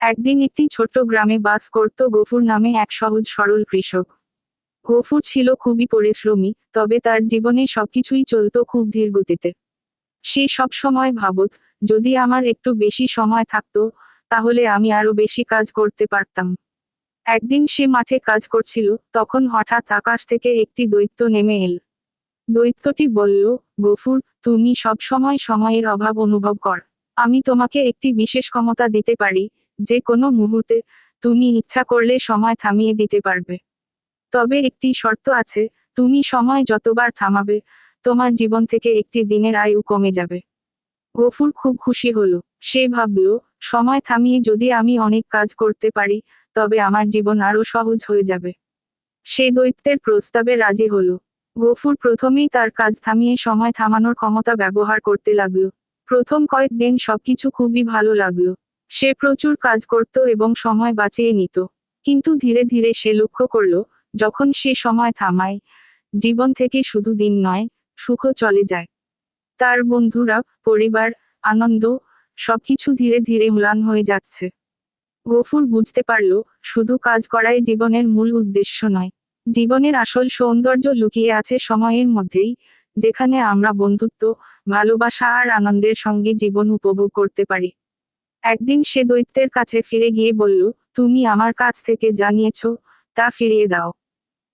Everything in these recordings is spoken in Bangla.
একদিন একটি ছোট্ট গ্রামে বাস করত গফুর নামে এক সহজ সরল কৃষক। গফুর ছিল খুবই পরিশ্রমী, তবে তার জীবনে সবকিছুই চলত খুব ধীর গতিতে। সে সব সময় ভাবত, যদি আমার একটু বেশি সময় থাকতো, তাহলে আমি আরো বেশি কাজ করতে পারতাম। একদিন সে মাঠে কাজ করছিল, তখন হঠাৎ আকাশ থেকে একটি দৈত্য নেমে এল। দৈত্যটি বলল, গফুর, তুমি সব সময় সময়ের অভাব অনুভব কর। আমি তোমাকে একটি বিশেষ ক্ষমতা দিতে পারি, যে কোনো মুহূর্তে তুমি ইচ্ছা করলে সময় থামিয়ে দিতে পারবে। তবে একটি শর্ত আছে, তুমি সময় যতবার থামাবে, তোমার জীবন থেকে একটি দিনের আয়ু কমে যাবে। গফুর খুব খুশি হলো। সে ভাবল, সময় থামিয়ে যদি আমি অনেক কাজ করতে পারি, তবে আমার জীবন আরো সহজ হয়ে যাবে। সে দৈত্যের প্রস্তাবে রাজি হলো। গফুর প্রথমেই তার কাজ থামিয়ে সময় থামানোর ক্ষমতা ব্যবহার করতে লাগলো। প্রথম কয়েকদিন সবকিছু খুবই ভালো লাগলো। সে প্রচুর কাজ করত এবং সময় বাঁচিয়ে নিত। কিন্তু ধীরে ধীরে সে লক্ষ্য করল, যখন সে সময় থামায়, জীবন থেকে শুধু দিন নয়, সুখও চলে যায়। তার বন্ধুরা, পরিবার, আনন্দ, সবকিছু ধীরে ধীরে ম্লান হয়ে যাচ্ছে। গফুর বুঝতে পারল, শুধু কাজ করাই জীবনের মূল উদ্দেশ্য নয়। জীবনের আসল সৌন্দর্য লুকিয়ে আছে সময়ের মধ্যেই, যেখানে আমরা বন্ধুত্ব, ভালোবাসা আর আনন্দের সঙ্গে জীবন উপভোগ করতে পারি। একদিন সে দৈত্যের কাছে ফিরে গিয়ে বলল, তুমি আমার কাছ থেকে যা নিয়েছ, তা ফিরিয়ে দাও।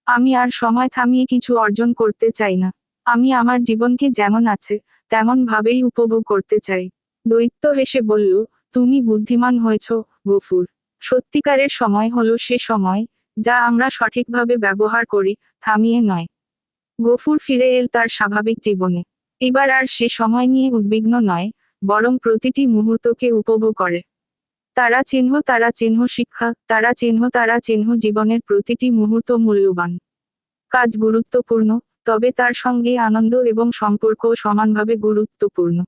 আমি আর সময় থামিয়ে কিছু অর্জন করতে চাই না। আমি আমার জীবনকে যেমন আছে, তেমন ভাবেই উপভোগ করতে চাই। দৈত্য হেসে বলল, তুমি বুদ্ধিমান হয়েছ, গফুর। সত্যিকারের সময় হলো সে সময়, যা আমরা সঠিকভাবে ব্যবহার করি, থামিয়ে নয়। গফুর ফিরে এল তার স্বাভাবিক জীবনে। এবার আর সে সময় নিয়ে উদ্বিগ্ন নয়, বরং প্রতিটি মুহূর্তকে উপভোগ করে। তারা চিহ্ন শিক্ষা, তারা চিহ্ন জীবনের প্রতিটি মুহূর্ত মূল্যবান। কাজ গুরুত্বপূর্ণ, তবে তার সঙ্গে আনন্দ এবং সম্পর্কও সমানভাবে গুরুত্বপূর্ণ।